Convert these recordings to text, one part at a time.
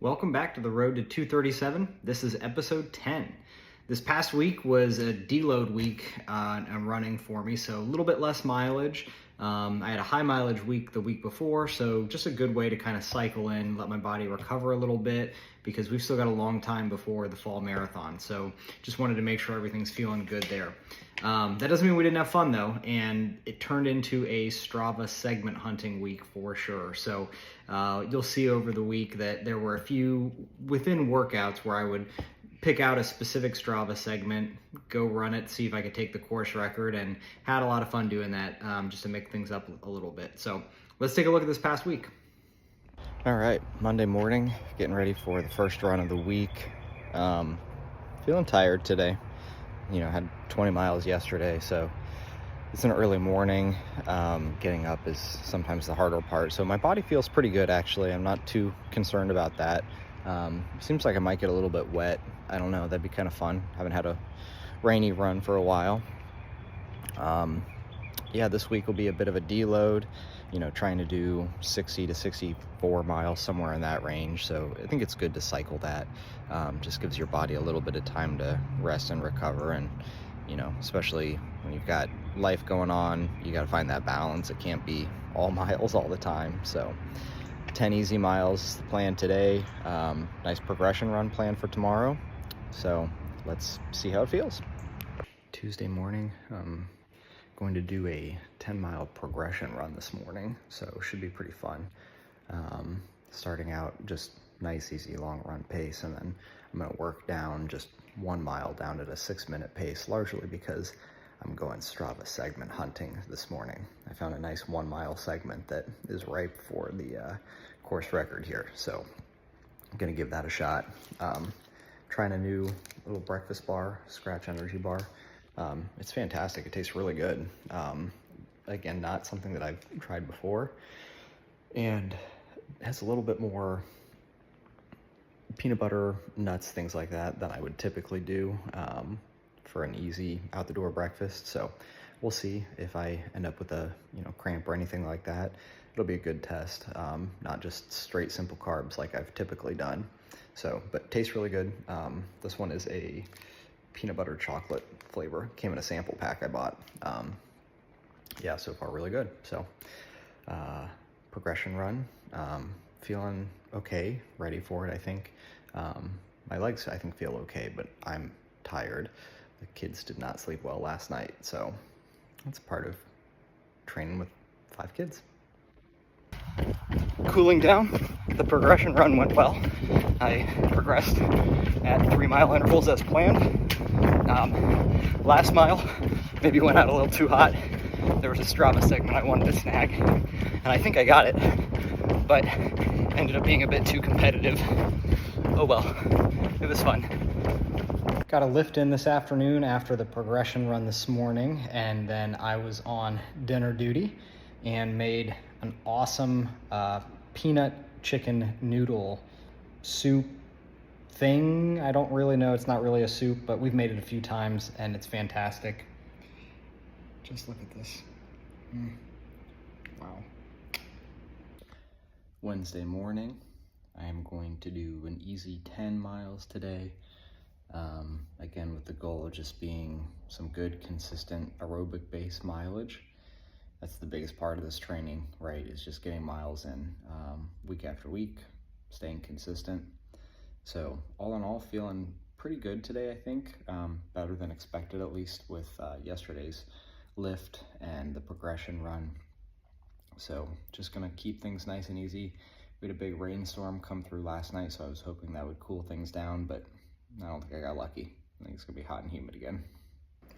Welcome back to the Road to 237. This is episode 10. This past week was a deload week on running for me, so a little bit less mileage. I had a high mileage week the week before, so just a good way to kind of cycle in, let my body recover a little bit, because we've still got a long time before the fall marathon. So just wanted to make sure everything's feeling good there. That doesn't mean we didn't have fun though, and it turned into a Strava segment hunting week for sure. So you'll see over the week that there were a few within workouts where I would pick out a specific Strava segment, go run it, see if I could take the course record, and had a lot of fun doing that just to make things up a little bit. So let's take a look at this past week. All right, Monday morning, getting ready for the first run of the week. Feeling tired today. You know, had 20 miles yesterday, so it's an early morning. Getting up is sometimes the harder part. So my body feels pretty good, actually. I'm not too concerned about that. Seems like I might get a little bit wet. I don't know, that'd be kind of fun. Haven't had a rainy run for a while. Yeah, this week will be a bit of a deload, you know, trying to do 60 to 64 miles, somewhere in that range. So I think it's good to cycle that. Just gives your body a little bit of time to rest and recover. And, you know, especially when you've got life going on, you got to find that balance. It can't be all miles all the time. So 10 easy miles the plan today. Nice progression run planned for tomorrow. So let's see how it feels. Tuesday morning, going to do a 10-mile progression run this morning, so should be pretty fun. Starting out just nice, easy, long run pace, and then I'm going to work down just 1 mile down at a 6-minute pace, largely because I'm going Strava segment hunting this morning. I found a nice 1 mile segment that is ripe for the course record here, so I'm going to give that a shot. Trying a new little breakfast bar, Scratch Energy bar. It's fantastic. It tastes really good. Again, not something that I've tried before, and has a little bit more peanut butter, nuts, things like that than I would typically do for an easy out-the-door breakfast. So we'll see if I end up with a cramp or anything like that. It'll be a good test, not just straight simple carbs like I've typically done. So, but tastes really good. This one is a peanut butter chocolate flavor. Came in a sample pack I bought. Yeah, so far really good. So progression run, feeling okay, ready for it, I think. My legs, I think, feel okay, but I'm tired. The kids did not sleep well last night, so that's part of training with 5 kids. Cooling down, the progression run went well. I progressed at 3-mile intervals as planned. Last mile maybe went out a little too hot. There was a Strava segment I wanted to snag, and I think I got it, but ended up being a bit too competitive. Oh well, it was fun. Got a lift in this afternoon after the progression run this morning, and then I was on dinner duty and made an awesome peanut chicken noodle soup thing. I don't really know, it's not really a soup, but we've made it a few times and it's fantastic. Just look at this. Wow. Wednesday morning, I am going to do an easy 10 miles today. Again, with the goal of just being some good, consistent aerobic base mileage. That's the biggest part of this training, right? Is just getting miles in week after week, staying consistent. So all in all, feeling pretty good today, I think. Better than expected, at least, with yesterday's lift and the progression run. So just gonna keep things nice and easy. We had a big rainstorm come through last night, so I was hoping that would cool things down, but I don't think I got lucky. I think it's gonna be hot and humid again.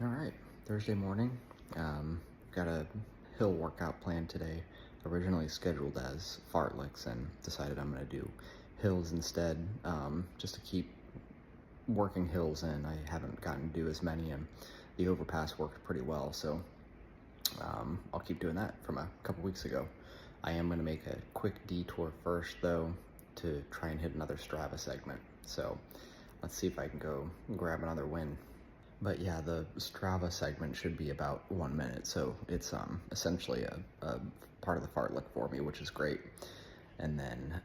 All right, Thursday morning. Got a hill workout plan today, originally scheduled as fartleks, and decided I'm gonna do hills instead, just to keep working hills in. I haven't gotten to do as many, and the overpass worked pretty well, so I'll keep doing that from a couple weeks ago. I am gonna make a quick detour first though to try and hit another Strava segment, so let's see if I can go grab another win. But yeah, the Strava segment should be about 1 minute, so it's essentially a part of the fartlek for me, which is great. And then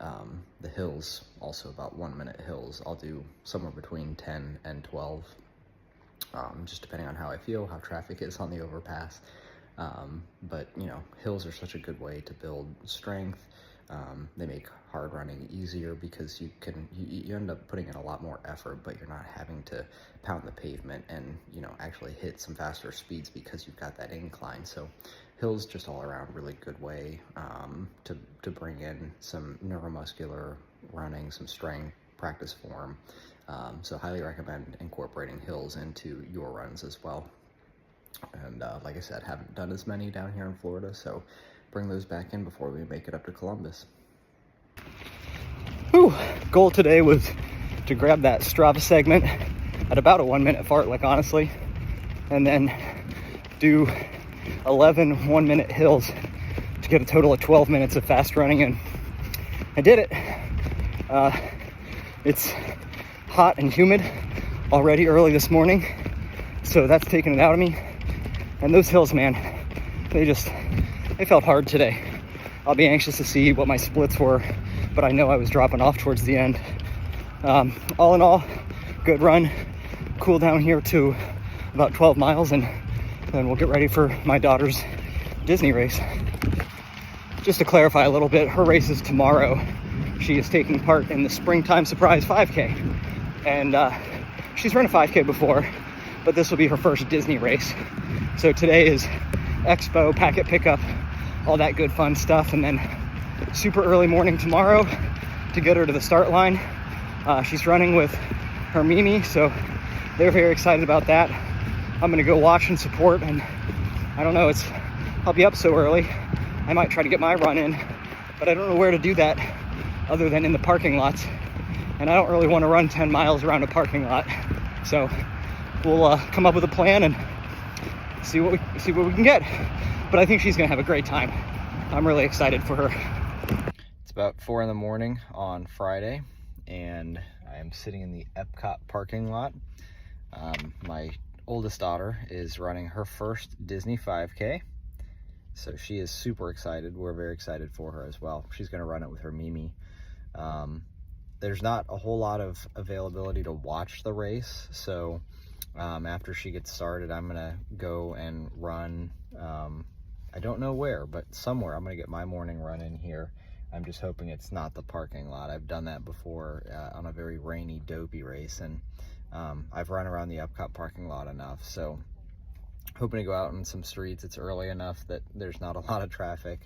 the hills, also about 1 minute hills, I'll do somewhere between 10 and 12, just depending on how I feel, how traffic is on the overpass. But you know, hills are such a good way to build strength. They make hard running easier because you end up putting in a lot more effort, but you're not having to pound the pavement and, you know, actually hit some faster speeds because you've got that incline. So hills just all around really good way to bring in some neuromuscular running, some strength, practice form. So highly recommend incorporating hills into your runs as well. And like I said, haven't done as many down here in Florida, so bring those back in before we make it up to Columbus. Whew. Goal today was to grab that Strava segment at about a 1 minute fartlek, honestly, and then do 11 1-minute hills to get a total of 12 minutes of fast running, and I did it. It's hot and humid already early this morning, so that's taken it out of me. And those hills, man, they felt hard today. I'll be anxious to see what my splits were, but I know I was dropping off towards the end. All in all, good run. Cool down here to about 12 miles, and then we'll get ready for my daughter's Disney race. Just to clarify a little bit, her race is tomorrow. She is taking part in the Springtime Surprise 5K. And she's run a 5K before, but this will be her first Disney race. So today is expo, packet pickup, all that good fun stuff, and then super early morning tomorrow to get her to the start line. She's running with her Mimi, so they're very excited about that. I'm gonna go watch and support, and I don't know, I'll be up so early. I might try to get my run in, but I don't know where to do that other than in the parking lots. And I don't really want to run 10 miles around a parking lot. So we'll come up with a plan and see what we can get. But I think she's gonna have a great time. I'm really excited for her. It's about 4 in the morning on Friday, and I am sitting in the Epcot parking lot. My oldest daughter is running her first Disney 5K, so she is super excited. We're very excited for her as well. She's gonna run it with her Mimi. There's not a whole lot of availability to watch the race, so after she gets started, I'm gonna go and run, I don't know where, but somewhere. I'm gonna get my morning run in here. I'm just hoping it's not the parking lot. I've done that before on a very rainy, dopey race, and I've run around the Epcot parking lot enough, so hoping to go out in some streets. It's early enough that there's not a lot of traffic.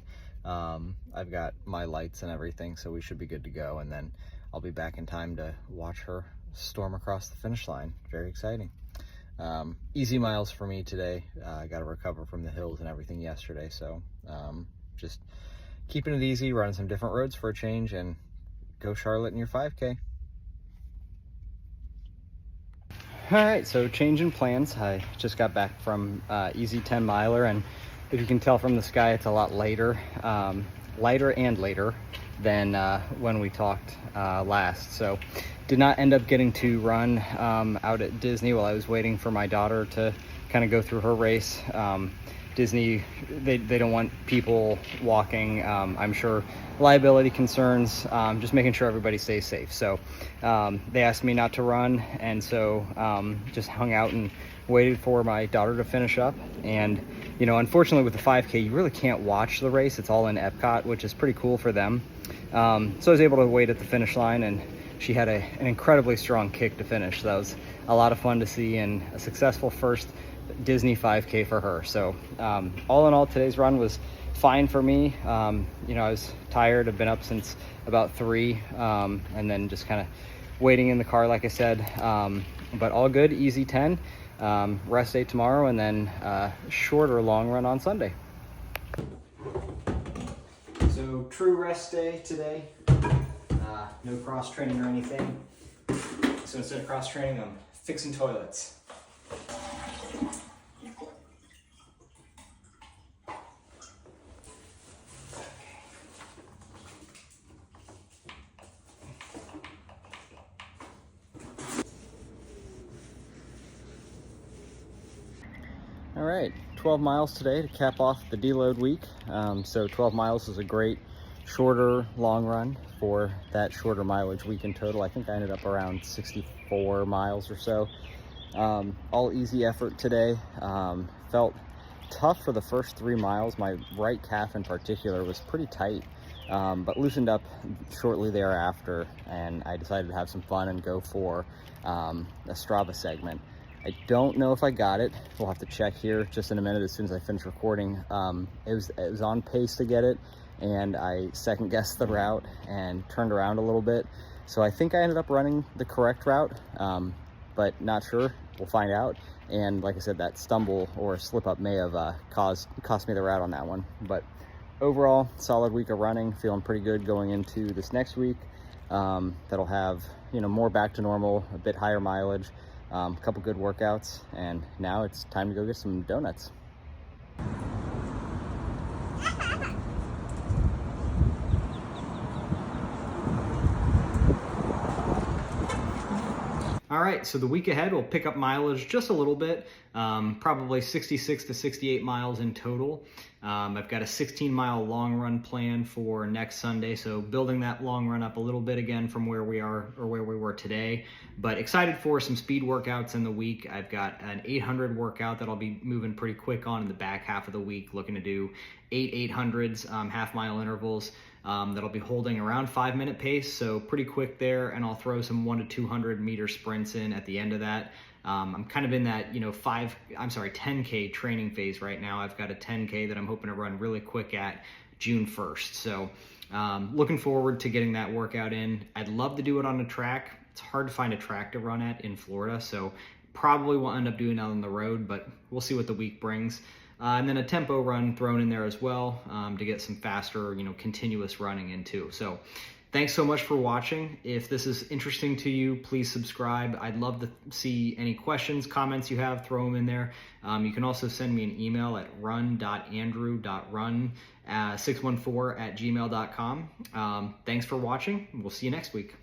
I've got my lights and everything, so we should be good to go, and then I'll be back in time to watch her storm across the finish line. Very exciting. Easy miles for me today. I got to recover from the hills and everything yesterday, so just keeping it easy, running some different roads for a change, and go Charlotte in your 5K. All right, so changing plans. I just got back from easy 10 miler, and if you can tell from the sky, it's a lot lighter than when we talked last. So did not end up getting to run out at Disney while I was waiting for my daughter to kind of go through her race. Disney, they don't want people walking. I'm sure liability concerns, just making sure everybody stays safe. So they asked me not to run, and so just hung out and waited for my daughter to finish up. And you know, unfortunately with the 5K, you really can't watch the race. It's all in Epcot, which is pretty cool for them. So I was able to wait at the finish line, and she had an incredibly strong kick to finish. So that was a lot of fun to see, and a successful first Disney 5K for her. So all in all, today's run was fine for me. You know, I was tired. I've been up since about 3, and then just kind of waiting in the car, like I said. But all good, easy 10. Rest day tomorrow, and then shorter long run on Sunday. So true rest day today. No cross training or anything. So instead of cross training, I'm fixing toilets. All right, 12 miles today to cap off the deload week. So 12 miles is a great shorter long run for that shorter mileage week in total. I think I ended up around 64 miles or so. All easy effort today. Felt tough for the first 3 miles. My right calf in particular was pretty tight, but loosened up shortly thereafter, and I decided to have some fun and go for a Strava segment. I don't know if I got it. We'll have to check here just in a minute as soon as I finish recording. It was on pace to get it, and I second guessed the route and turned around a little bit. So I think I ended up running the correct route, but not sure. We'll find out. And like I said, that stumble or slip up may have cost me the route on that one. But overall, solid week of running, feeling pretty good going into this next week. That'll have, more back to normal, a bit higher mileage, a couple good workouts, and now it's time to go get some donuts. All right, so the week ahead we'll pick up mileage just a little bit, probably 66 to 68 miles in total. I've got a 16-mile long run plan for next Sunday, so building that long run up a little bit again from where we are or where we were today. But excited for some speed workouts in the week. I've got an 800 workout that I'll be moving pretty quick on in the back half of the week, looking to do 8 800s, half-mile intervals. That'll be holding around 5-minute pace, so pretty quick there, and I'll throw some 1 to 200 meter sprints in at the end of that. I'm kind of in that 10K training phase right now. I've got a 10K that I'm hoping to run really quick at June 1st. So looking forward to getting that workout in. I'd love to do it on a track. It's hard to find a track to run at in Florida, so probably will end up doing it on the road, but we'll see what the week brings. And then a tempo run thrown in there as well to get some faster, continuous running in too. So thanks so much for watching. If this is interesting to you, please subscribe. I'd love to see any questions, comments you have, throw them in there. You can also send me an email at run.andrew.run614@gmail.com. Thanks for watching. We'll see you next week.